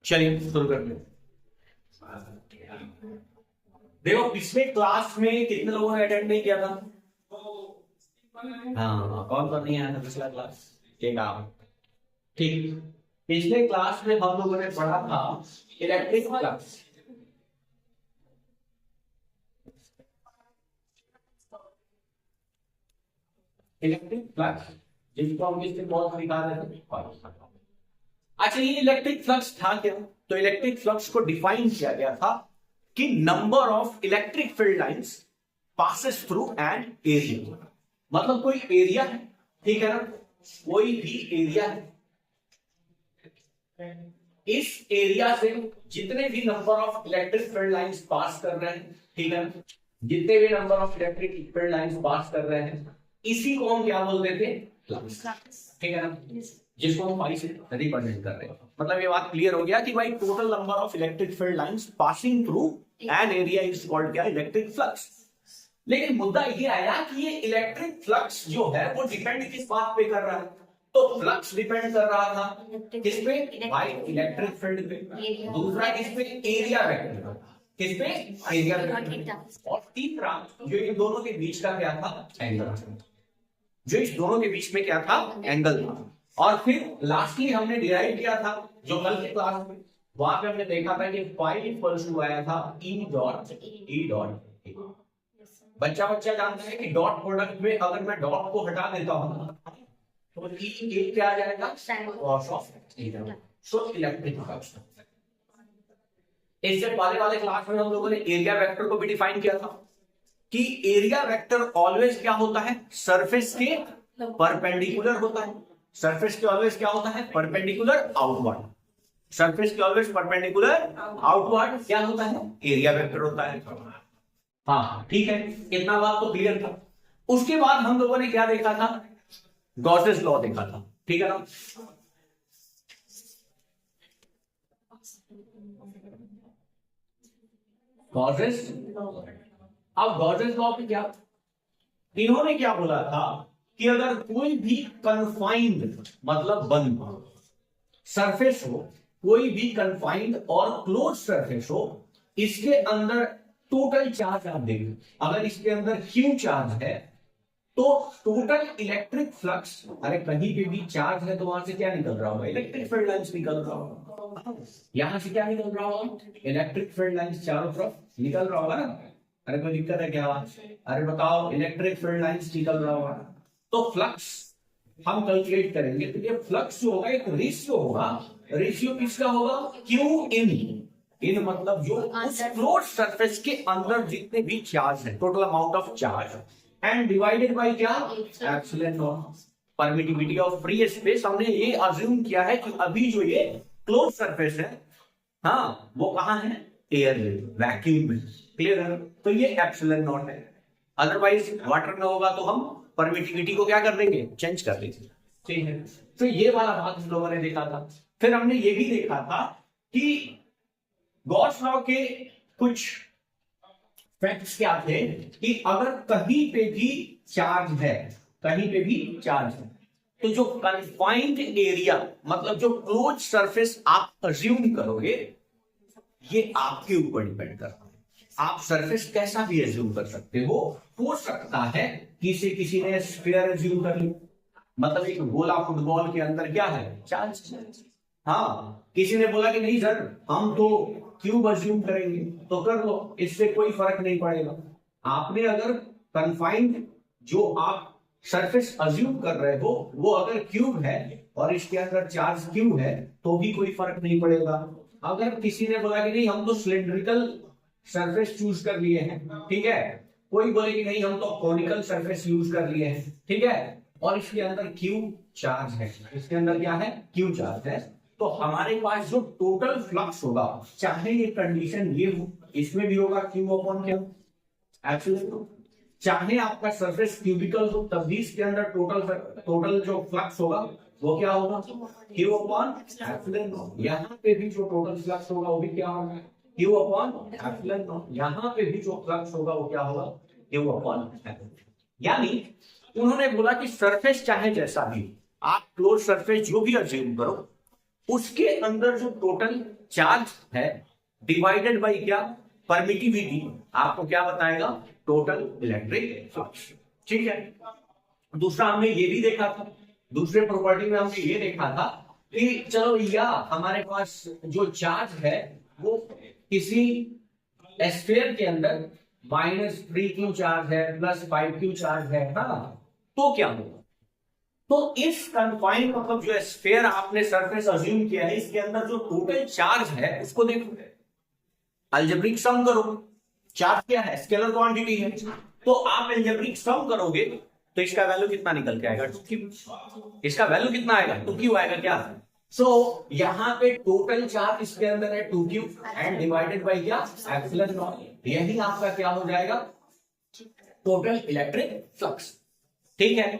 चलिए शुरू करते हैं। देखो पिछले क्लास में कितने लोगों ने अटेंड नहीं किया था? हाँ, कौन कौन नहीं आया था पिछला क्लास? एक आप। ठीक, पिछले क्लास में हम लोगों ने पढ़ा था इलेक्ट्रिक फ्लक्स। इलेक्ट्रिक फ्लक्स जिसको हम किसके बहुत दिखा रहे थे। अच्छा, ये इलेक्ट्रिक फ्लक्स था क्या? तो इलेक्ट्रिक फ्लक्स को डिफाइन किया गया था कि number of electric field lines passes through an area. मतलब कोई एरिया है, ठीक है ना, कोई भी एरिया है, इस एरिया से जितने भी number of electric field lines pass कर रहे हैं, ठीक है, जितने भी number of electric field lines pass कर रहे हैं, इसी को हम क्या बोलते थे? फ्लक्स। ठीक है ना, जिसको हम पाई से रिप्रेजेंट कर रहे हैं। मतलब ये बात क्लियर हो गया कि भाई total number of electric field lines passing through an area is called क्या? Electric flux. लेकिन मुद्दा ये आया कि ये इलेक्ट्रिक फ्लक्स जो है वो डिपेंड किस बात पे कर रहा है? तो फ्लक्स डिपेंड कर रहा था किस पे? भाई इलेक्ट्रिक फील्ड पे। दूसरा किस पे? Area vector. किस पे? Area vector. और तीसरा जो इन दोनों के बीच का क्या था? एंगल। जो इस दोनों के बीच में क्या था? एंगल था। और फिर लास्टली हमने डिराइव किया था जो कल के क्लास में, वहां पे हमने देखा था कि फाई इक्वल्स टू आया था ई डॉट। बच्चा जानता है कि डॉट प्रोडक्ट में अगर मैं डॉट को हटा देता हूं तो ई क्या आ जाएगा? Cos of area. So electric flux. इससे पहले वाले क्लास में हम लोगों ने एरिया वेक्टर को भी डिफाइन किया था कि एरिया वेक्टर ऑलवेज क्या होता है? सरफेस के परपेंडिकुलर होता है। सरफेस के ऑलवेज क्या होता है? Perpendicular outward. सरफेस के ऑलवेज परपेंडिकुलर आउटवर्ड क्या होता है? एरिया वेक्टर होता है। हाँ ठीक है, इतना बात तो क्लियर था। उसके बाद हम लोगों ने क्या देखा था? गॉसेस लॉ देखा था, ठीक है ना। गॉसेस, अब गॉसेस लॉ पे क्या इन्होंने क्या बोला था कि अगर कोई भी कन्फाइंड मतलब बंद सरफेस हो, कोई भी कन्फाइंड और क्लोज सरफेस हो, इसके अंदर टोटल चार्ज आप देखिए, अगर इसके अंदर क्यू चार्ज है तो टोटल इलेक्ट्रिक फ्लक्स, अरे कहीं पे भी चार्ज है तो वहां से क्या निकल रहा होगा? इलेक्ट्रिक फील्ड लाइंस निकल रहा होगा। यहां से क्या निकल रहा होगा? इलेक्ट्रिक फील्ड लाइंस चारों तरफ निकल रहा होगा ना। अरे कोई दिक्कत है क्या? अरे बताओ, इलेक्ट्रिक फील्ड लाइंस निकल रहा होगा तो फ्लक्स हम कैलकुलेट करेंगे तो ये फ्लक्स जो होगा एक रेशियो होगा। रेशियो किसका होगा? क्यू इन मतलब जो उस क्लोज सरफेस के अंदर जितने भी चार्ज है, total amount of charge, and divided by क्या? Epsilon nought. Permittivity of free space. हमने ये अज्यूम किया है कि अभी जो ये क्लोज सरफेस है, हाँ, वो कहां है? एयर में, वैक्यूम में। क्लियर है? तो ये एप्सिलॉन नॉट है। अदरवाइज वाटर में होगा तो हम परमिटिविटी को क्या कर देंगे? चेंज कर देंगे। ठीक है, तो ये वाला बात हम लोगों ने देखा था। फिर हमने ये भी देखा था कि गॉस लॉ के कुछ फैक्ट्स क्या थे कि अगर कहीं पे भी चार्ज है, कहीं पे भी चार्ज है, तो जो कन्फाइंड एरिया मतलब जो क्लोज सरफेस आप अज्यूम करोगे, ये आपके ऊपर डिपेंड करता है। आप सरफेस कैसा भी अज्यूम कर सकते हो सकता है किसी ने स्फीयर अज्यूम कर लिया, मतलब एक गोला फुटबॉल के अंदर क्या है? चार्ज। हाँ, किसी ने बोला कि नहीं सर हम तो क्यूब अज्यूम करेंगे, तो कर लो, इससे कोई फर्क नहीं पड़ेगा। आपने अगर कन्फाइंड जो आप सरफेस अज्यूम कर रहे हो वो अगर क्यूब है और इसके अंदर चार्ज क्यू है तो भी कोई फर्क नहीं पड़ेगा। अगर किसी ने बोला कि नहीं हम तो सिलेंड्रिकल सरफेस चूज कर लिए हैं, ठीक है, कोई बोले कि नहीं हम तो कॉनिकल सरफेस यूज कर लिए हैं, ठीक है, और इसके अंदर क्यू चार्ज है, इसके अंदर क्या है? क्यू चार्ज है, तो हमारे पास जो टोटल फ्लक्स होगा, चाहे ये कंडीशन ये हो, इसमें भी होगा क्यू अपॉन क्या? एप्सिलॉन। चाहे आपका सरफेस क्यूबिकल हो तब भी इसके अंदर टोटल जो फ्लक्स होगा वो क्या होगा? Q upon epsilon. यहाँ पे भी जो टोटल फ्लक्स होगा वो भी क्या होगा? Q upon epsilon. यहाँ पे भी जो फ्लक्स होगा वो क्या होगा? Q upon epsilon. यानी उन्होंने बोला कि सरफेस चाहे जैसा भी, आप क्लोज सरफेस जो भी अज्यूम करो, उसके अंदर जो टोटल चार्ज है डिवाइडेड बाई क्या, परमिटिविटी, आपको क्या बताएगा, टोटल इलेक्ट्रिक फ्लक्स। ठीक है। दूसरा हमने ये भी देखा था, दूसरे प्रॉपर्टी में हमने ये देखा था कि चलो या हमारे पास जो चार्ज है वो किसी स्फीयर के अंदर -3q चार्ज है, +5q चार्ज है ना, तो क्या होगा। तो इस कन्फाइन मतलब जो स्फीयर आपने सरफेस अज्यूम किया है, इसके अंदर जो टोटल चार्ज है उसको देखो, अलजेब्रिक सम करो। चार्ज क्या है, स्केलर क्वांटिटी है, तो आप अलजेब्रिक सम करोगे तो इसका वैल्यू कितना निकल के आएगा, 2q। इसका वैल्यू कितना आएगा, 2q आएगा क्या। सो यहाँ पे टोटल चार्ज इसके अंदर है 2q एंड डिवाइडेड बाई क्या, एप्सिलॉन नॉट। यही आपका क्या हो जाएगा, टोटल इलेक्ट्रिक फ्लक्स। ठीक है।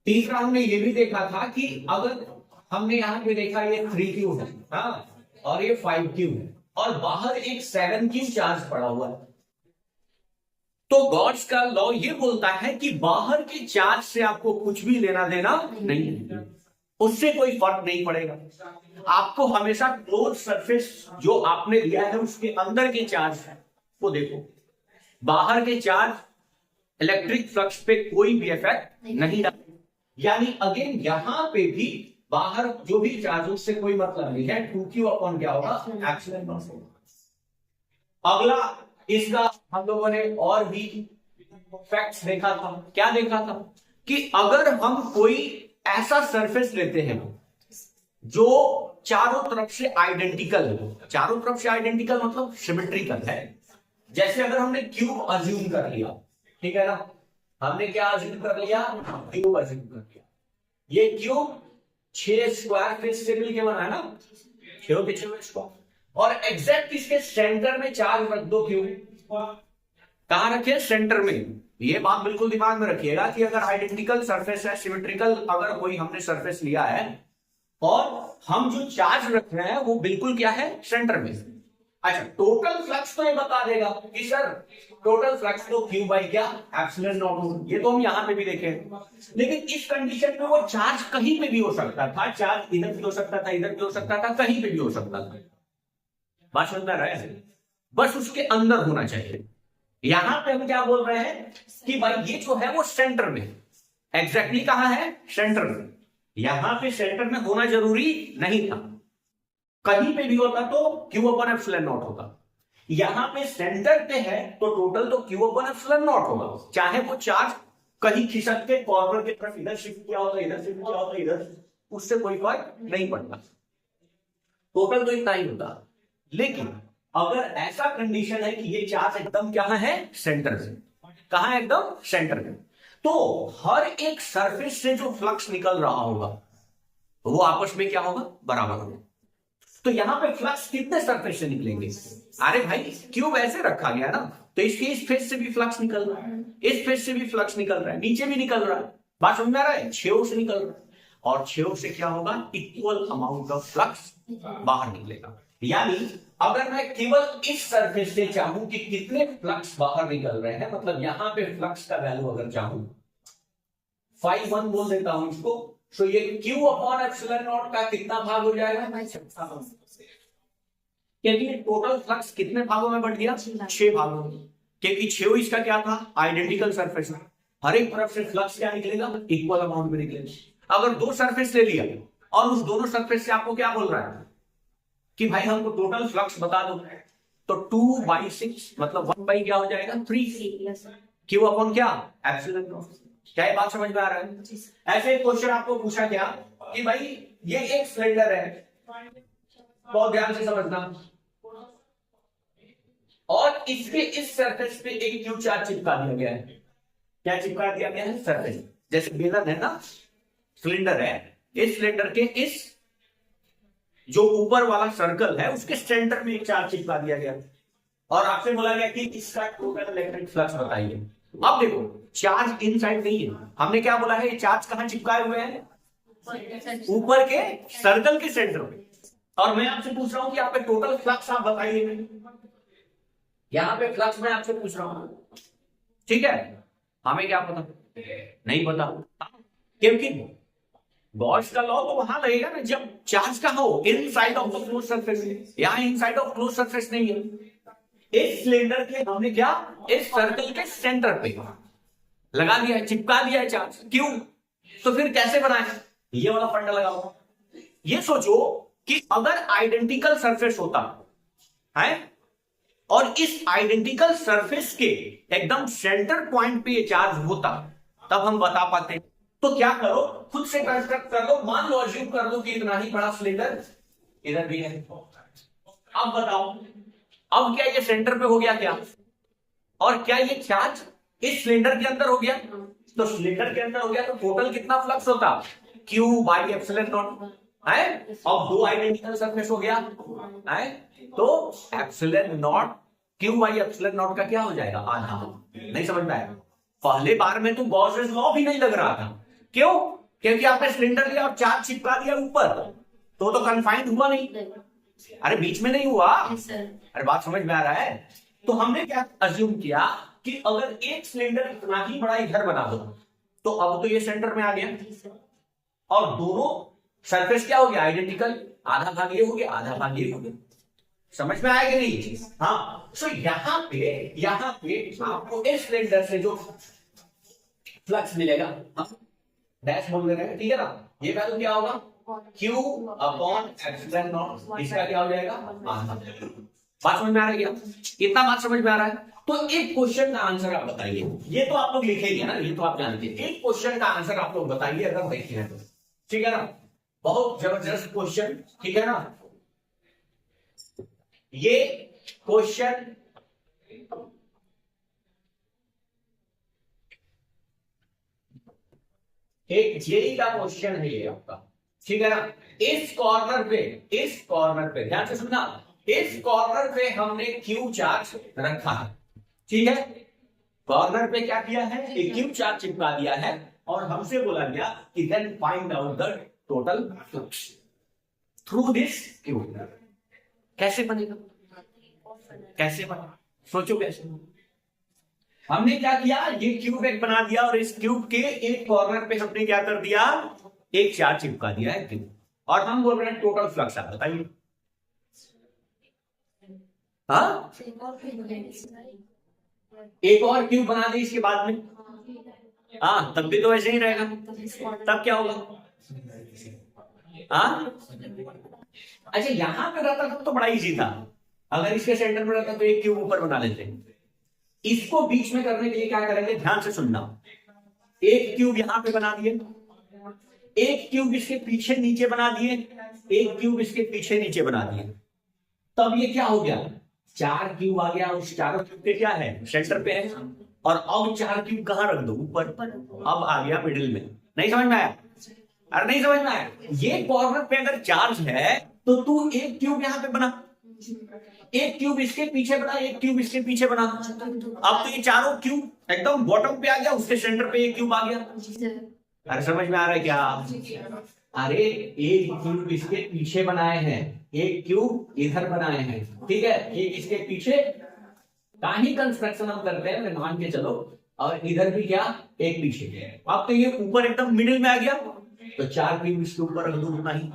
तीसरा हमने ये भी देखा था कि अगर हमने यहां पे देखा ये 3q है, हाँ, और ये 5q है, और बाहर एक 7q चार्ज पड़ा हुआ है, तो गॉड्स का लॉ ये बोलता है कि बाहर के चार्ज से आपको कुछ भी लेना देना नहीं, उससे कोई फर्क नहीं पड़ेगा। आपको हमेशा क्लोज सरफेस जो आपने लिया है उसके अंदर के चार्ज को देखो, बाहर के चार्ज इलेक्ट्रिक फ्लक्स पे कोई भी इफेक्ट नहीं डालेगा। यानी अगेन यहां पे भी बाहर जो भी चार्ज उससे कोई मतलब नहीं है, 2q अपॉन क्या होगा, एप्सिलॉन नॉट होगा। अगला इसका हम लोगों ने और भी फैक्ट्स देखा था। क्या देखा था कि अगर हम कोई ऐसा सरफेस लेते हैं जो चारों तरफ से आइडेंटिकल है, चारों तरफ से आइडेंटिकल मतलब सिमेट्रिकल है, जैसे अगर हमने क्यूब अज्यूम कर लिया, ठीक है ना, हमने क्या अज्यूम कर लिया, क्यूब अज्यूम कर लिया। ये क्यूब 6 स्क्वायर फेस से मिलकर बना है ना, 6 के 6 स्क्वायर, और एग्जैक्ट इसके सेंटर में चार्ज रख दो क्यूब। कहां रखे, सेंटर में। ये बात बिल्कुल दिमाग में रखिएगा कि अगर आइडेंटिकल सरफेस है, सिमेट्रिकल अगर कोई हमने सरफेस लिया है और हम जो चार्ज रख रहे हैं वो बिल्कुल क्या है, सेंटर में। अच्छा, टोटल फ्लक्स तो ये बता देगा कि सर टोटल फ्लक्स तो क्यू बाई क्या, एप्सिलॉन नॉट। ये तो हम यहां पे भी देखे, लेकिन इस कंडीशन में वो चार्ज कहीं पे भी हो सकता था, चार्ज इधर भी हो सकता था, इधर भी हो सकता था, कहीं पे भी हो सकता था। बात समझ में आ रहा है, बस उसके अंदर होना चाहिए। यहां पे हम क्या बोल रहे हैं कि भाई ये जो है वो सेंटर में, एग्जैक्टली कहां है, सेंटर में। यहां पे सेंटर में होना जरूरी नहीं था, कहीं पे भी होता तो क्यू अपॉन एप्सिलॉन नॉट होगा। यहां पे सेंटर पे है तो टोटल तो क्यू अपॉन एप्सिलॉन नॉट होगा, चाहे वो चार्ज कहीं खिसक के कॉर्नर की तरफ इधर शिफ्ट किया होता, इधर शिफ्ट किया होता, इधर, उससे कोई फर्क नहीं पड़ता, टोटल तो इतना ही होता। लेकिन अगर ऐसा कंडीशन है कि ये चार्ज एकदम कहां है, सेंटर से, कहां है, एकदम सेंटर में, तो हर एक सरफेस से जो फ्लक्स निकल रहा होगा वो आपस में क्या होगा, बराबर होगा। तो यहां पे फ्लक्स कितने सरफेस से निकलेंगे, अरे भाई क्यूब ऐसे रखा गया ना, तो इसके इस फेस से भी फ्लक्स निकल रहा है, इस फेस से भी फ्लक्स निकल रहा है, नीचे भी निकल रहा है। बात समझ में आ रहा है, 6 से निकल रहा है, और 6 से क्या होगा, इक्वल अमाउंट ऑफ फ्लक्स बाहर निकलेगा। यानी अगर मैं केवल इस सरफेस से चाहूं कि कितने फ्लक्स बाहर निकल रहे हैं, मतलब यहां पे फ्लक्स का वैल्यू अगर चाहूं, 5 बोल देता हूं इसको, तो ये Q अपॉन एप्सिलॉन नॉट का कितना भाग हो जाएगा, क्योंकि टोटल फ्लक्स कितने भागों में बढ़ गया, 6 भागों में, क्योंकि 6 इसका क्या था, आइडेंटिकल सरफेस है, हर एक तरफ से फ्लक्स क्या निकलेगा, इक्वल अमाउंट में निकलेगा। अगर 2 सरफेस ले लिया और उस दोनों सरफेस से आपको क्या बोल रहा है कि भाई हमको टोटल फ्लक्स बता दो, तो 2/6 मतलब 1 क्या हो जाएगा, 3 क्यू अपॉन क्या, एप्सिलॉन नॉट। क्या ये बात समझ में आ रहा है। ऐसे क्वेश्चन आपको पूछा गया कि भाई ये एक सिलेंडर है, बहुत ध्यान से समझना, और इसके इस सरफेस पे एक क्यू चार्ज चिपका दिया गया है। क्या चिपका दिया गया है, सरफेस, जैसे बेलन है ना, सिलेंडर है, इस सिलेंडर के इस जो ऊपर वाला सर्कल है उसके सेंटर में एक चार्ज चिपका दिया गया, और आपसे बोला गया कि इसका टोटल इलेक्ट्रिक फ्लक्स बताइए। अब देखो चार्ज इनसाइड नहीं है, हमने क्या बोला है, ये चार्ज कहां चिपकाए हुए हैं, ऊपर के सर्कल के सेंटर में, और मैं आपसे पूछ रहा हूं कि यहाँ पे टोटल फ्लक्स आप बताइए, यहां पे फ्लक्स मैं आपसे पूछ रहा हूं, ठीक है, हमें क्या पता, नहीं पता, क्योंकि गॉस का लॉ तो वहां लगेगा ना जब चार्ज कहां हो, inside of the close surface. यहां इनसाइड ऑफ क्लोज सरफेस नहीं है। इस सिलेंडर के हमने क्या, इस सर्कल के सेंटर पे लगा दिया है, चिपका दिया है चार्ज। क्यों? तो फिर कैसे बनाए, ये वाला फंडा लगाओ। ये सोचो कि अगर आइडेंटिकल सरफेस होता है और इस आइडेंटिकल सरफेस के एकदम सेंटर पॉइंट पे ये चार्ज होता, तब हम बता पाते। तो क्या करो, खुद से कंस्ट्रक्ट कर लो। मान लो, अज्यूम कर लो कि इतना ही बड़ा सिलेंडर इधर भी है। अब बताओ, अब क्या ये सेंटर पे हो गया क्या, और क्या ये चार्ज इस सिलेंडर के अंदर हो गया? तो सिलेंडर के अंदर हो गया तो टोटल कितना फ्लक्स होता, Q बाई एप्सिलॉन नॉट है। अब दो आइडेंटिकल सरफेस हो गया है, तो epsilon not Q by epsilon not का क्या हो जाएगा, आधा। नहीं समझ में आया? पहले बार में तो गॉसेस लॉ भी नहीं लग रहा था। क्यों? क्योंकि आपने सिलेंडर लिया और चार्ज चिपका दिया ऊपर, तो कन्फाइंड हुआ नहीं। अरे बीच में नहीं हुआ। अरे बात समझ में आ रहा है? तो हमने क्या अज्यूम किया कि अगर एक सिलेंडर इतना ही बड़ा इधर बना दो, तो अब तो ये सेंटर में आ गया और दोनों सरफेस क्या हो गया, आइडेंटिकल। आधा भाग ये हो गया, आधा भाग ये हो गया। समझ में आएगा नहीं? हाँ। सो यहाँ पे आपको इस सिलेंडर से जो फ्लक्स मिलेगा, डैश बोल दे रहे हैं, ठीक है ना। ये वैल्यू क्या होगा, Q अपॉन एप्सिलॉन नॉट। इसका क्या हो जाएगा, आधा। बात समझ में आ रही है? इतना बात समझ में आ रहा है? तो एक क्वेश्चन का आंसर आप बताइए। ये तो आप लोग लिखेंगे ना, ये तो आप जानते हैं। एक क्वेश्चन का आंसर आप लोग बताइए अगर देखे हैं तो, ठीक है ना। बहुत जबरदस्त क्वेश्चन, ठीक है ना। ये क्वेश्चन एक जेई का क्वेश्चन है ये आपका, ठीक है ना। इस कॉर्नर पे ध्यान से सुनना, इस कॉर्नर पे हमने Q चार्ज रखा है, ठीक है। कॉर्नर पे क्या किया है, एक Q चार्ज चिपका दिया है और हमसे बोला गया कि then find out the total flux through this Q। कैसे बनेगा, कैसे बना, सोचो कैसे। हमने क्या किया, ये क्यूब एक बना दिया और इस क्यूब के एक कॉर्नर पे हमने क्या कर दिया, एक चार्ज चिपका दिया है क्यूब, और हम बोल रहे हैं टोटल फ्लक्स आप बताइए। हाँ, एक और क्यूब बना दी इसके बाद में, हाँ तब भी तो ऐसे ही रहेगा। तब क्या होगा, हाँ अच्छा यहां पे रहता तब तो बड़ा इजी था। अगर इसके सेंटर में रहता तो एक क्यूब ऊपर बना लेते। इसको बीच में करने के लिए क्या करेंगे, ध्यान से सुनना। एक क्यूब यहां पे बना दिए, एक क्यूब इसके पीछे नीचे बना दिए, एक क्यूब इसके पीछे नीचे बना दिए। तब ये क्या हो गया, चार क्यूब आ गया। उस चारों क्यूब पे क्या है, सेंटर पे है। और अब चार क्यूब कहां रख दो, ऊपर। अब आ गया मिडिल में। नहीं समझ में आया? अरे नहीं समझ में आया? ये कॉर्नर पे अगर चार्ज है तो तू एक क्यूब यहां पे बना, एक क्यूब इसके पीछे बना, एक क्यूब इसके पीछे बना। अब तो ये चारों क्यूब एकदम बॉटम पे आ गया, उसके सेंटर पे एक क्यूब आ गया। अरे समझ में आ रहा है क्या? अरे एक क्यूब इसके पीछे बनाए हैं, एक क्यूब इधर बनाए हैं, ठीक है। एक इसके पीछे का ही कंस्ट्रक्शन हम करते हैं, मान के चलो। और इधर भी क्या, एक पीछे। अब तो ये ऊपर एकदम मिडिल में आ गया, तो चार क्यूब इसके ऊपर रख दो, उतना ही।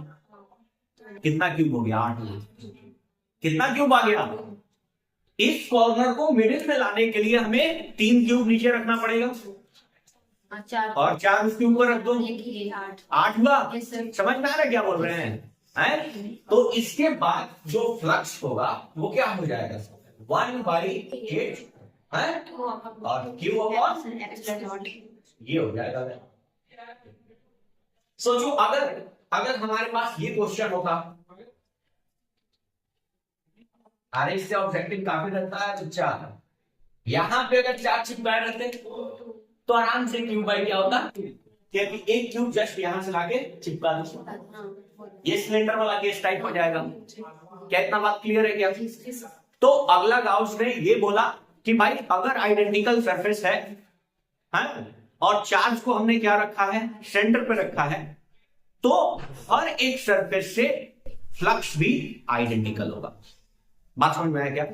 कितना क्यूब हो गया, 8। कितना क्यूब आ गया? इस कॉर्नर को मिडिल में लाने के लिए हमें 3 क्यूब नीचे रखना पड़ेगा, और 4 उसके ऊपर रख दो, 8 हुआ। समझ में आ रहा है क्या बोल रहे हैं? तो इसके बाद जो फ्लक्स होगा वो क्या हो जाएगा, 1/8 और Q अपॉन ये हो जाएगा। सोचो अगर हमारे पास ये क्वेश्चन होता, अरे इससे ऑब्जेक्टिव काफी रहता है बच्चा। यहां पे अगर चार चिपकाए रहते तो आराम से क्यूब बाई क्या होता, क्योंकि एक क्यूब जस्ट यहां से लाके चिपका दो, ये सिलेंडर वाला केस टाइप हो जाएगा। क्या इतना बात क्लियर है क्या? तो अगला गाउस ने ये बोला कि भाई अगर आइडेंटिकल सरफेस है, और चार्ज को हमने क्या रखा है, सेंटर पे रखा है, तो हर एक सरफेस से फ्लक्स भी आइडेंटिकल होगा। बात समझ में आया क्या?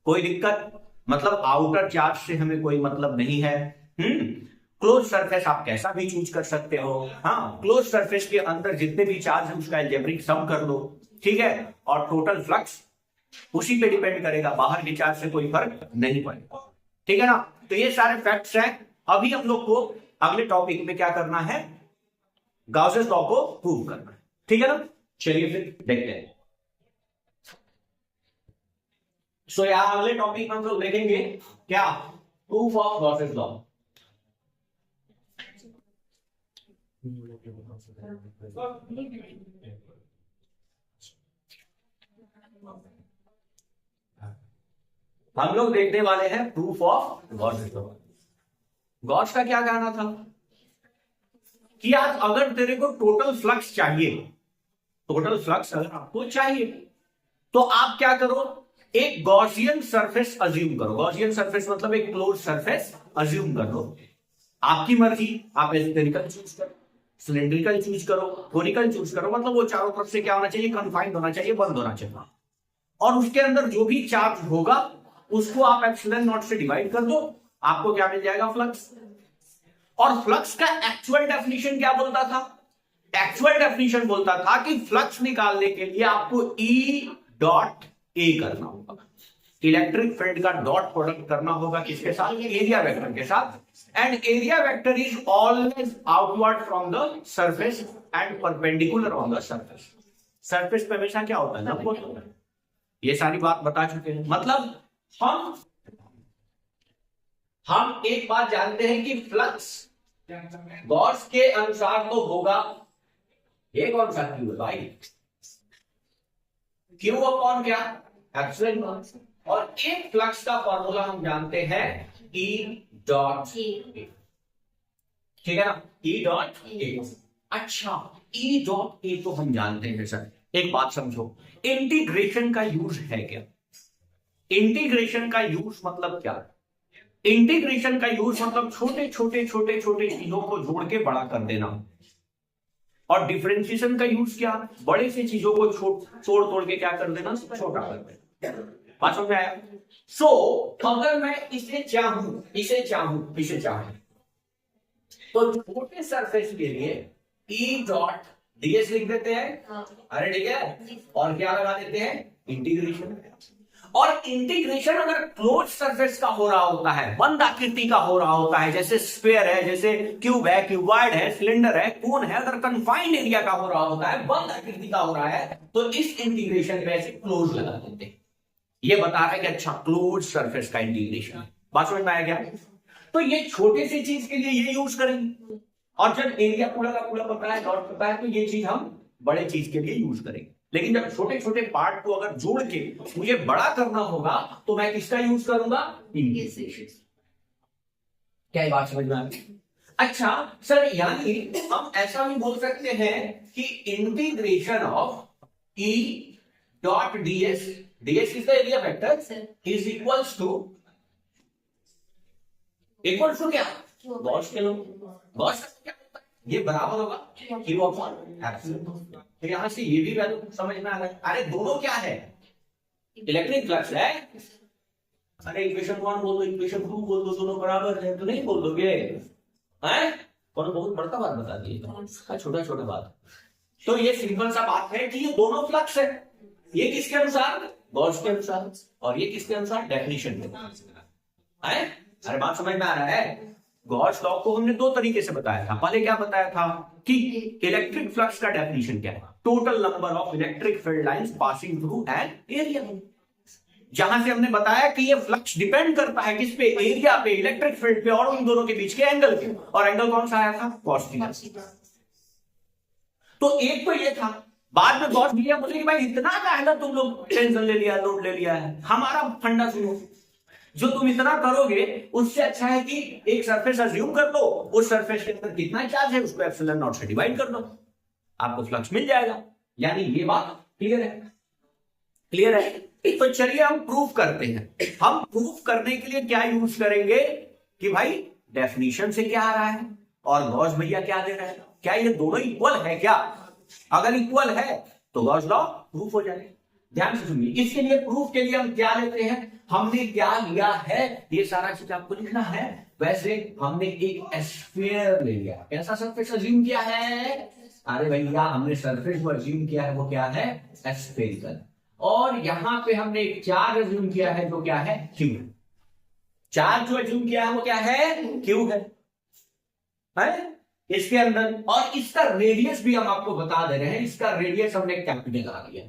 कोई दिक्कत, मतलब आउटर चार्ज से हमें कोई मतलब नहीं है। क्लोज सरफेस आप कैसा भी चूज कर सकते हो। हाँ, क्लोज सरफेस के अंदर जितने भी चार्ज है उसका अलजेब्रिक सम कर लो, ठीक है, और टोटल फ्लक्स उसी पे डिपेंड करेगा, बाहर के चार्ज से कोई फर्क नहीं पड़ेगा, ठीक है ना। तो ये सारे फैक्ट्स हैं। अभी हम लोग को अगले टॉपिक में क्या करना है, गाउसेस लॉ को प्रूव करना है, ठीक है ना। चलिए फिर देखते हैं। सो यहां अगले टॉपिक में हम लोग देखेंगे क्या, प्रूफ ऑफ गाउसेस लॉ। हम लोग देखने वाले हैं proof of Gauss's law. Gauss का क्या कहना था कि आज अगर तेरे को टोटल फ्लक्स चाहिए, टोटल फ्लक्स अगर आपको चाहिए तो आप क्या करो, एक गॉसियन सरफेस अज्यूम करो। गॉसियन सरफेस मतलब एक क्लोज सरफेस अज्यूम कर लो, आपकी मर्जी, आप स्फेरिकल चूज करो, सिलेंड्रिकल चूज करो, कोनिकल चूज करो, मतलब वो चारों तरफ से क्या होना चाहिए, कन्फाइंड होना चाहिए, बंद होना चाहिए। और उसके अंदर जो भी चार्ज होगा उसको आप एप्सिलॉन नॉट से डिवाइड कर दो, आपको क्या मिल जाएगा, फ्लक्स। और फ्लक्स का एक्चुअल डेफिनेशन क्या बोलता था, एक्चुअल डेफिनेशन बोलता था कि फ्लक्स निकालने के लिए आपको ई डॉट ए करना होगा, इलेक्ट्रिक फील्ड का डॉट प्रोडक्ट करना होगा किसके साथ, एरिया वेक्टर के साथ, and area vector is always outward from the surface and perpendicular on the surface. Surface पे हमेशा क्या होता है, लंबवत होता है। ये सारी बात बता चुके हैं। मतलब हम एक बात जानते हैं कि फ्लक्स गॉस के अनुसार तो होगा, ये कौन सा क्यू है भाई, क्यू अपॉन क्या, एप्सिलॉन नॉट। और एक फ्लक्स का फॉर्मूला हम जानते हैं ई डॉट ए, ठीक है ना, ई डॉट ए। अच्छा, ई डॉट ए तो हम जानते हैं सर। एक बात समझो, इंटीग्रेशन का यूज है क्या, इंटीग्रेशन का यूज मतलब क्या, इंटीग्रेशन का यूज मतलब छोटे छोटे छोटे छोटे चीजों को जोड़ के बड़ा कर देना। और डिफरेंशिएशन का यूज क्या, बड़े से चीजों को तोड़ तोड़ के क्या कर देना, छोटा कर देना। बात समझ में आया। सो अगर मैं इसे चाहूं, इसे चाहूं, इसे चाहूं, तो छोटे सरफेस के लिए ई डॉट डीएस लिख देते हैं, अरे ठीक है, और क्या लगा देते हैं, इंटीग्रेशन। और इंटीग्रेशन अगर क्लोज सरफेस का हो रहा होता है, बंद आकृति का हो रहा होता है, जैसे स्फीयर है, जैसे क्यूब है, क्यूबॉइड है, सिलेंडर है, कोन है, अगर कन्फाइंड एरिया का हो रहा होता है, बंद आकृति का हो रहा है, तो इस इंटीग्रेशन में ऐसे क्लोज लगा देते हैं। ये बता रहा है कि अच्छा क्लोज सरफेस का इंटीग्रेशन। बात समझ में आया क्या। तो ये छोटे सी चीज के लिए ये यूज करेंगे, और जब एरिया पूरा का पूरा पता है, डॉट पता है, तो ये चीज हम बड़े चीज के लिए यूज करेंगे। लेकिन जब छोटे छोटे पार्ट को अगर जोड़ के मुझे बड़ा करना होगा तो मैं किसका यूज करूंगा, इंटीग्रेशन। क्या बात समझ में आ गई। अच्छा सर, यानी हम ऐसा भी बोल सकते हैं कि integration of E dot DS, DS is the area vector, is equals to क्या, गॉस के लो, गॉस क्या, ये बराबर होगा क्यू अपॉन एप्सिलॉन। तो यहां से ये भी वैल्यू समझ में आ रहा है। अरे दोनों क्या है, इलेक्ट्रिक फ्लक्स है। अरे इक्वेशन 1 बोल दो, इक्वेशन 2 बोल दो, दोनों बराबर है तो नहीं बोल दोगे हैं, और बहुत बड़का बात बता दी, छोटा छोटा बात। तो ये सिंपल सा बात है कि ये दोनों फ्लक्स है, ये किसके अनुसार, गॉस के अनुसार, और ये किसके अनुसार, डेफिनेशन के अनुसार। अरे बात समझ में आ रहा है। गॉस लॉ को हमने दो तरीके से बताया था। पहले क्या बताया था कि इलेक्ट्रिक फ्लक्स का डेफिनेशन क्या है, total number of electric field lines passing through an area. जहां से हमने बताया कि ये फ्लक्स डिपेंड करता है किस पे, एरिया पे, इलेक्ट्रिक फील्ड पे, और उन दोनों के बीच के एंगल पे। और एंगल कौन सा आया था, कॉस थीटा। तो एक तो ये था। बाद में गॉस भैया बोले कि भाई इतना का है ना, तुम लोग टेंशन ले लिया, लोड ले लिया है, हमारा फंडा सुनो, जो तुम इतना करोगे उससे अच्छा है कि एक सरफेस अज्यूम कर लो, उस सरफेस के अंदर कितना चार्ज है उसको एप्सिलॉन नॉट से डिवाइड कर दो, आपको फ्लक्स मिल जाएगा। यानी ये बात क्लियर है, क्लियर है। तो चलिए हम प्रूफ करते हैं। हम प्रूफ करने के लिए क्या यूज करेंगे कि भाई डेफिनेशन से क्या आ रहा है और गॉस भैया क्या दे रहा है, क्या ये दोनों इक्वल है क्या। अगर इक्वल है तो गॉस लॉ प्रूफ हो जाएगा। ध्यान से सुनिए, इसके लिए प्रूफ के लिए हम क्या लेते हैं, हमने क्या लिया है, ये सारा चीज आपको लिखना है। वैसे हमने एक एस्फीयर ले लिया, कैसा सरफेस अज्यूम किया है? अरे भैया हमने सरफेस जो अज्यूम किया है वो क्या है? एस्फेरिकल। और यहां पे हमने एक चार्ज अज्यूम किया है जो क्या है? क्यू। चार्ज जो अज्यूम किया है वो क्या है? क्यू है इसके अंदर। और इसका रेडियस भी हम आपको बता दे रहे हैं, इसका रेडियस हमने कैपिटल लगा दिया,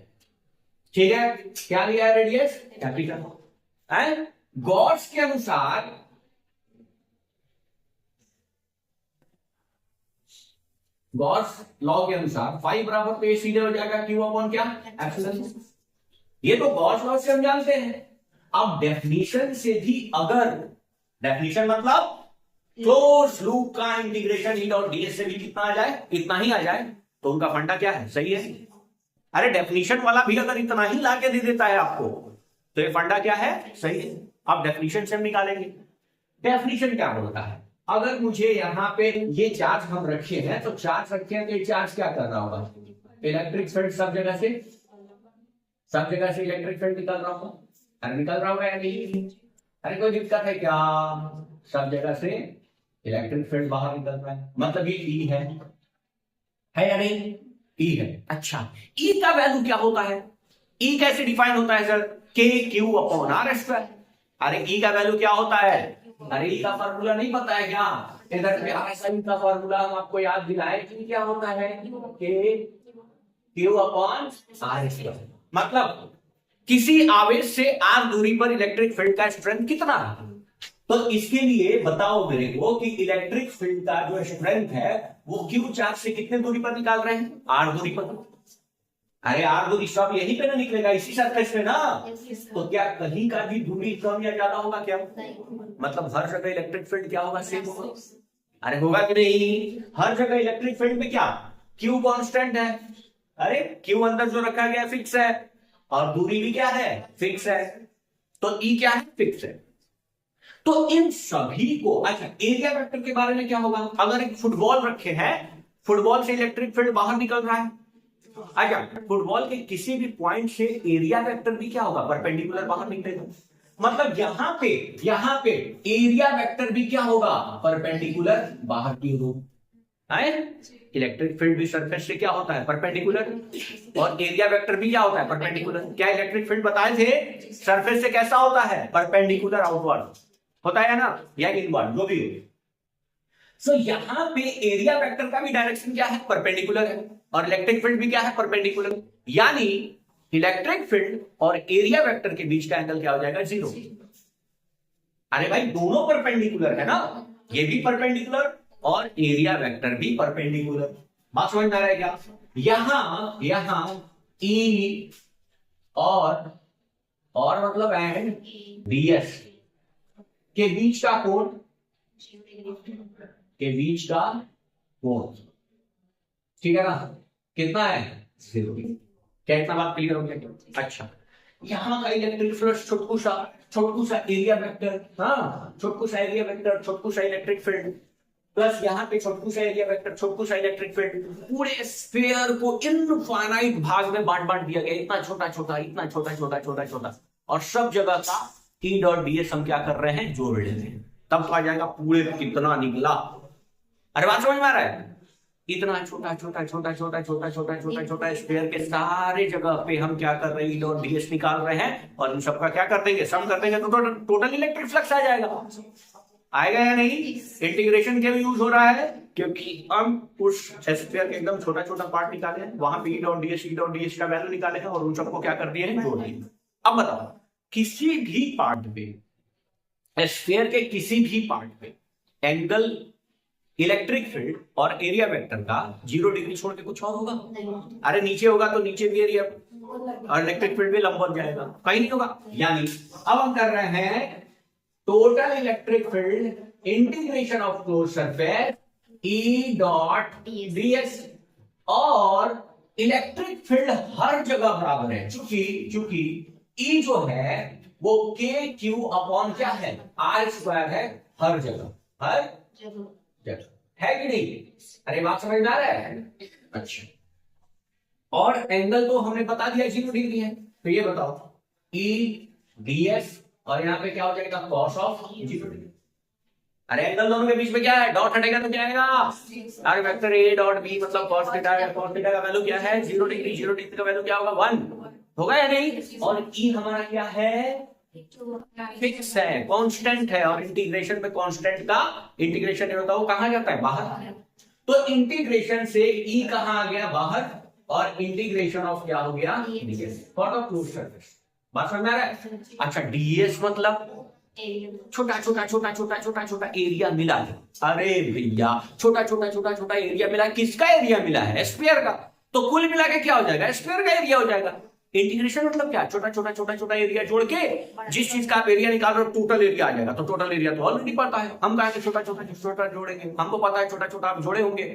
ठीक है? क्या लिया है? Radius capital. गॉड्स के अनुसार गॉड्स लॉ के अनुसार फाई बराबर तो ये सीधे हो जाएगा क्यू अपॉन क्या? एप्सिलॉन। ये तो गॉड्स लॉ से हम जानते हैं। अब डेफिनेशन से भी, अगर डेफिनेशन मतलब क्लोज लूप का इंटीग्रेशन ई डॉट डीएस से भी कितना आ जाए? इतना ही आ जाए, तो उनका फंडा क्या है? सही है। अरे डेफिनेशन वाला भी अगर इतना ही लाके दे देता है आपको, तो ये फंडा क्या है? सही है। अब डेफिनेशन से हम निकालेंगे। डेफिनेशन क्या बोलता है? अगर मुझे यहाँ पे ये चार्ज हम रखे हैं, तो चार्ज रखे हैं तो ये चार्ज क्या कर रहा होगा? इलेक्ट्रिक फील्ड सब जगह से इलेक्ट्रिक फील्ड निकल रहा होगा। अरे निकल रहा होगा या नहीं? अरे कोई दिक्कत है क्या? सब जगह से इलेक्ट्रिक फील्ड बाहर निकल रहा है, मतलब ये ई है या नहीं? ई है। अच्छा, ई का वैल्यू क्या होता है? ई कैसे डिफाइन होता है सर? के क्यू अपॉन आर स्क्वायर। अरे ई का वैल्यू क्या होता है? अरे ई का फॉर्मूला नहीं पता है क्या? इधर पे आरएसआई का फॉर्मूला हम आपको याद दिलाए कि क्या होता है? के क्यू अपॉन आर स्क्वायर। मतलब किसी आवेश से आर दूरी पर इलेक्ट्रिक फील्ड का स्ट्रेंथ कितना है? तो इसके लिए बताओ मेरे को कि इलेक्ट्रिक फील्ड का जो स्ट्रेंथ है वो क्यू चार्ज से कितने दूरी पर निकाल रहे हैं? आर दूरी पर। अरे आर दूरी सब यहीं पे ना निकलेगा, इसी सरफेस पे ना। तो क्या कहीं का भी दूरी कम या ज्यादा होगा क्या? मतलब हर जगह इलेक्ट्रिक फील्ड क्या होगा? सेम होगा। अरे होगा कि नहीं? हर जगह इलेक्ट्रिक फील्ड में क्या क्यू कांस्टेंट है? अरे क्यू अंदर जो रखा गया फिक्स है, और दूरी भी क्या है? फिक्स है। तो ई क्या है? फिक्स है। तो इन सभी को, अच्छा एरिया वेक्टर के बारे में क्या होगा? अगर एक फुटबॉल रखे हैं, फुटबॉल से इलेक्ट्रिक फील्ड बाहर निकल रहा है, अच्छा फुटबॉल के किसी भी पॉइंट से एरिया वेक्टर भी क्या होगा? परपेंडिकुलर बाहर निकलेगा। मतलब यहां पे एरिया वेक्टर भी क्या होगा? परपेंडिकुलर बाहर की ओर। इलेक्ट्रिक फील्ड भी सरफेस से क्या होता है? परपेंडिकुलर। और एरिया वेक्टर भी क्या होता है? परपेंडिकुलर। क्या इलेक्ट्रिक फील्ड बताए थे सरफेस से कैसा होता है? परपेंडिकुलर आउटवर्ड होता है ना, या इनवर्ड, जो भी हो। सो यहां पे एरिया वेक्टर का भी डायरेक्शन क्या है? परपेंडिकुलर है। और इलेक्ट्रिक फील्ड भी क्या है? परपेंडिकुलर। यानी इलेक्ट्रिक फील्ड और एरिया वेक्टर के बीच का एंगल क्या हो जाएगा? 0। अरे भाई दोनों परपेंडिकुलर है ना, ये भी परपेंडिकुलर और एरिया वेक्टर भी परपेंडिकुलर। बात समझ में आ रहा है क्या? यहां ई और मतलब एंड डीएस के बीच का कोण, ठीक है ना? कितना है? 0। क्या इतना बात क्लियर हो गया? अच्छा, यहां का इलेक्ट्रिक फील्ड छोटकू सा एरिया वेक्टर, हाँ छोटकू सा एरिया वेक्टर, छोटकू सा इलेक्ट्रिक फील्ड, प्लस यहाँ पे छोटकू सा एरिया वेक्टर, छोटकू सा इलेक्ट्रिक फील्ड। पूरे स्फीयर को इनफाइनाइट भाग में बांट दिया गया, इतना छोटा छोटा, और सब जगह का ई डॉट डीएस हम क्या कर रहे हैं? जोड़ लेते हैं। तब तो आ जाएगा पूरे कितना निकला। अरे बात समझ में आ रहा है? इतना छोटा स्फीयर के सारे जगह पे हम क्या कर रहे हैं? ई डॉट डीएस निकाल रहे हैं, और इन सबका क्या कर देंगे? सम कर देंगे, तो टोटल इलेक्ट्रिक फ्लक्स आ जाएगा। आएगा या नहीं? इंटीग्रेशन के भी यूज हो रहा है, क्योंकि हम उस स्फीयर के एकदम छोटा पार्ट निकाले हैं, वहां पे ई डॉट डीएस का वैल्यू निकाले हैं, और उन सबको क्या कर दिए हैं? जोड़ दिए। अब बताओ, किसी भी पार्ट पे, स्फीयर के किसी भी पार्ट पे एंगल इलेक्ट्रिक फील्ड और एरिया वेक्टर का 0 डिग्री छोड़ के कुछ और होगा? अरे नीचे होगा तो नीचे भी एरिया और इलेक्ट्रिक फील्ड भी लंबवत जाएगा, कहीं नहीं होगा। यानी अब हम कर रहे हैं total electric field integration of close surface E dot DS, और इलेक्ट्रिक फील्ड हर जगह बराबर है, चूंकि ई जो है वो के क्यू अपॉन क्या है? आर स्क्वायर है हर जगह है कि नहीं? अरे बात समझ में आ रहा है? अच्छा, और एंगल तो हमने बता दिया 0 डिग्री है, तो ये बताओ ई डीएस, और यहां पे क्या हो जाएगा? Cos of 0 degree. अरे एंगल दोनों के बीच में क्या है, डॉट हटेगा तो क्या आएगा, अरे वेक्टर ए डॉट बी मतलब cos थीटा है, cos थीटा का वैल्यू क्या है 0 डिग्री, 0 डिग्री का वैल्यू क्या होगा 1 होगा या नहीं, और ई हमारा क्या है फिक्स है, कांस्टेंट है, और इंटीग्रेशन में कांस्टेंट का इंटीग्रेशन नहीं होता, वो कहां जाता है बाहर, तो इंटीग्रेशन से ई कहां आ गया बाहर, और इंटीग्रेशन ऑफ क्या हो गया फॉर द क्लोज्ड सरफेस, बात समझ में आ रहा है। अच्छा डीएस मतलब छोटा छोटा छोटा छोटा छोटा छोटा एरिया मिला है, अरे भैया छोटा छोटा छोटा छोटा एरिया मिला, किसका एरिया मिला है स्फीयर का, तो कुल मिला के क्या हो जाएगा स्फीयर का एरिया हो जाएगा। इंटीग्रेशन मतलब क्या, छोटा छोटा छोटा छोटा एरिया जोड़ के जिस चीज का आप एरिया निकाल रहे हो टोटल एरिया आ जाएगा, तो टोटल एरिया तो ऑलरेडी पता है, हम कहा छोटा छोटा छोटा जोड़ेंगे, हमको पता है छोटा छोटा आप जोड़े होंगे,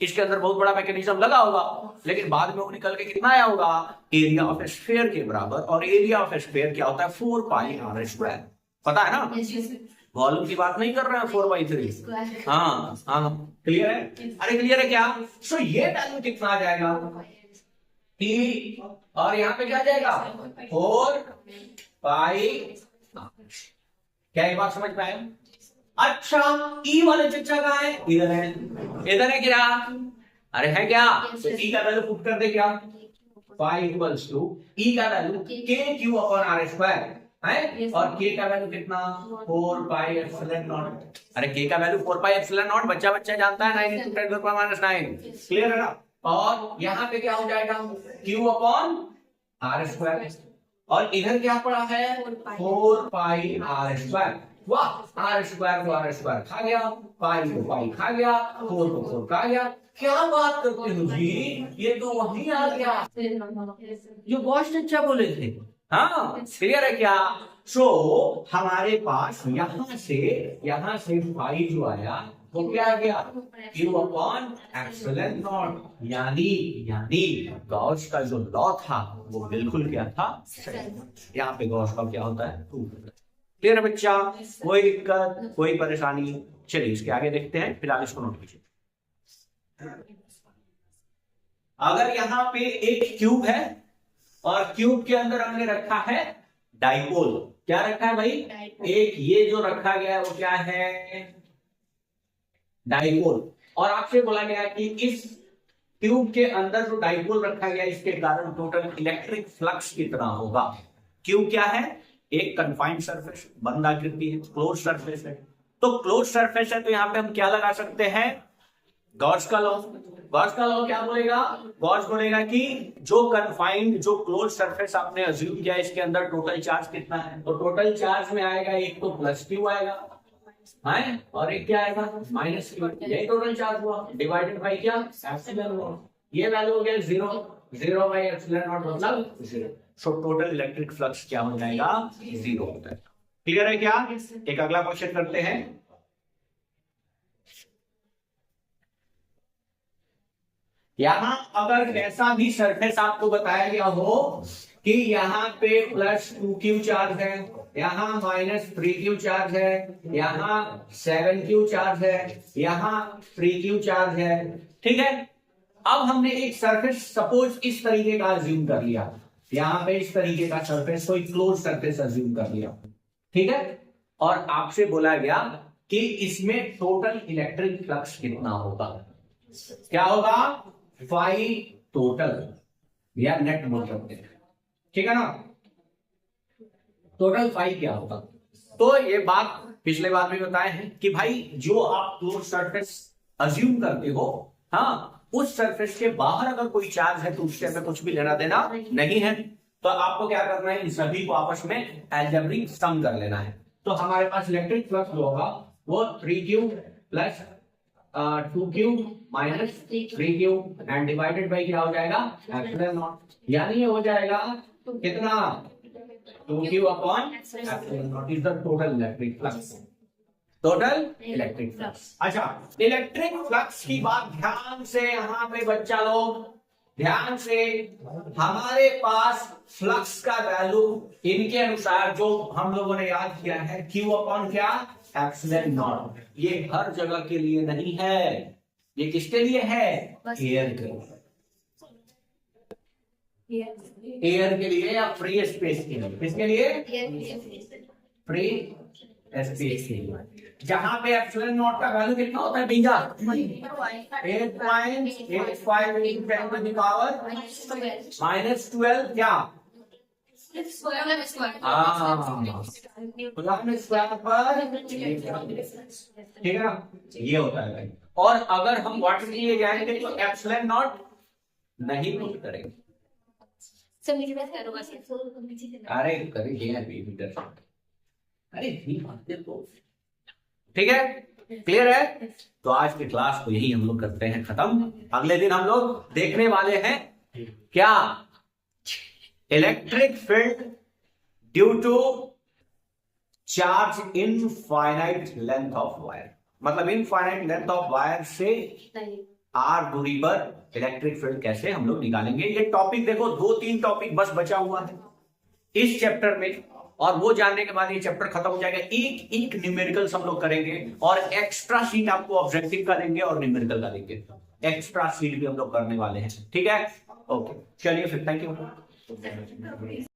इसके अंदर बहुत बड़ा मैकेनिज्म लगा होगा, लेकिन बाद में वो निकल के कितना आया होगा एरिया ऑफ स्फीयर के बराबर, और एरिया ऑफ स्फीयर क्या होता है 4 पाई आर स्क्वायर, पता है ना, वॉल्यूम की बात नहीं कर रहे हैं 4/3, हाँ हाँ क्लियर है, अरे क्लियर है क्या, सो ये वैल्यू कितना आ जाएगा टी, और यहाँ पे क्या जाएगा 4 पाई, क्या ये बात समझ में आया। अच्छा ई वाले चच्चा कहाँ है, इधर है क्या, अरे है क्या, तो ई का वैल्यू पुट कर दे क्या, पाई इक्वल्स टू ई का वैल्यू के क्यू अपॉन आर स्क्वायर है, और के का वैल्यू कितना 4 पाई एप्सिलॉन नॉट, अरे के का वैल्यू 4 पाई एप्सिलॉन नॉट बच्चा बच्चा जानता है 9 × 10⁻⁹ क्लियर है ना, और यहाँ पे क्या हो जाएगा क्यू अपॉन आर स्क्वायर, और इधर क्या पड़ा है 4 पाई आर स्क्वायर, वाह आर स्क्वायर को आर स्क्वायर खा गया, पाई को पाई खा गया, 4 को 4 खा गया, क्या बात करते हो जी, ये तो वही आ गया जो गॉस चच्चा बोले थे, हाँ क्लियर है क्या, सो हमारे पास यहाँ से पाई जो आया वो क्या आ गया क्यू अपॉन एप्सिलॉन नॉट, यानी गॉस का जो लॉ था वो बिल्कुल क्या था सही, यहाँ पे गॉस का क्या होता है क्लियर बच्चा, कोई दिक्कत कोई परेशानी, चलिए इसके आगे देखते हैं, फिलहाल इसको नोट कीजिए। अगर यहाँ पे एक क्यूब है और क्यूब के अंदर हमने रखा है डाइपोल, क्या रखा है भाई एक ये जो रखा गया है वो क्या है डाइपोल, और आपसे बोला गया कि इस ट्यूब के अंदर जो डाइपोल रखा गया इसके कारण टोटल इलेक्ट्रिक फ्लक्स कितना होगा। क्यूब क्या है एक कन्फाइंड सरफेस, बंद आकृति है, क्लोज सरफेस है, तो क्लोज सरफेस है तो यहाँ पे हम क्या लगा सकते हैं गॉस का लॉ। गॉस का लॉ क्या बोलेगा, गॉस बोलेगा कि जो कन्फाइंड जो क्लोज सरफेस आपने अज्यूम किया इसके अंदर टोटल चार्ज कितना है, तो टोटल चार्ज में आएगा एक तो प्लस क्यू आएगा है, और एक क्या आएगा माइनस क्यू, यही टोटल चार्ज हुआ डिवाइडेड बाई क्या एप्सिलॉन नॉट, ये वैल्यू हो गया 0 बाई एप्सिलॉन नॉट मतलब 0, सो टोटल इलेक्ट्रिक फ्लक्स क्या हो जाएगा 0 होता है। क्लियर है क्या, एक अगला क्वेश्चन करते हैं। यहां अगर ऐसा भी सरफेस आपको बताया गया हो कि यहाँ पे +2q चार्ज है, यहाँ -3q चार्ज है, यहाँ 7q चार्ज है, यहाँ 3q चार्ज है, ठीक है। अब हमने एक सरफेस सपोज इस तरीके का अज्यूम कर लिया, यहाँ पे इस तरीके का सरफेस कोई क्लोज सरफेस अज्यूम कर लिया, ठीक है, और आपसे बोला गया कि इसमें टोटल इलेक्ट्रिक फ्लक्स कितना होगा, क्या होगा फाई टोटल या नेट बोल सकते हैं, ठीक है ना, टोटल फाई क्या होगा। तो ये बात पिछले बार भी बताए हैं कि भाई जो आप क्लोज सरफेस अज्यूम करते हो, हाँ उस सरफेस के बाहर अगर कोई चार्ज है तो उससे हमें कुछ भी लेना देना नहीं है, तो आपको क्या करना है इन सभी को आपस में अलजेब्रिक सम कर लेना है। तो हमारे पास इलेक्ट्रिक फ्लक्स जो होगा वो 3q plus 2q minus 3q and divided by क्या हो जाएगा एप्सिलॉन नॉट, यानी ये हो जाएगा कितना 2q upon epsilon not is the total electric flux, total electric flux. अच्छा इलेक्ट्रिक फ्लक्स की बात ध्यान से यहाँ पे बच्चा लोग ध्यान से, हमारे पास फ्लक्स का वैल्यू इनके अनुसार जो हम लोगों ने याद किया है Q अपॉन क्या एप्सिलॉन नॉट, ये हर जगह के लिए नहीं है, ये किसके लिए है एयर के लिए, एयर के लिए या फ्री स्पेस के लिए, किसके लिए फ्री स्पेस जहां पे एप्सिलॉन नॉट का वैल्यू कितना होता है भैया 8.85 into 10 to the power -12 क्या ठीक है ना, ये होता है भाई। और अगर हम वाट के लिए जाएंगे तो एप्सिलॉन नॉट नहीं पुट करेंगे। अरे करेंगे अभी मीटर, अरे नहीं मानते तो ठीक है, क्लियर है। तो आज की क्लास को यही हम लोग करते हैं खत्म। अगले दिन हम लोग देखने वाले हैं क्या, electric field due to charge infinite length of wire, मतलब इनफाइनाइट लेंथ ऑफ वायर से आर दूरी पर इलेक्ट्रिक फील्ड कैसे हम लोग निकालेंगे। ये टॉपिक देखो 2-3 टॉपिक बस बचा हुआ है इस चैप्टर में, और वो जानने के बाद ये चैप्टर खत्म हो जाएगा। एक एक न्यूमेरिकल्स हम लोग करेंगे और एक्स्ट्रा शीट आपको ऑब्जेक्टिव का देंगे और न्यूमेरिकल का देंगे, एक्स्ट्रा शीट भी हम लोग करने वाले हैं, ठीक है। ओके चलिए फिर, थैंक यू।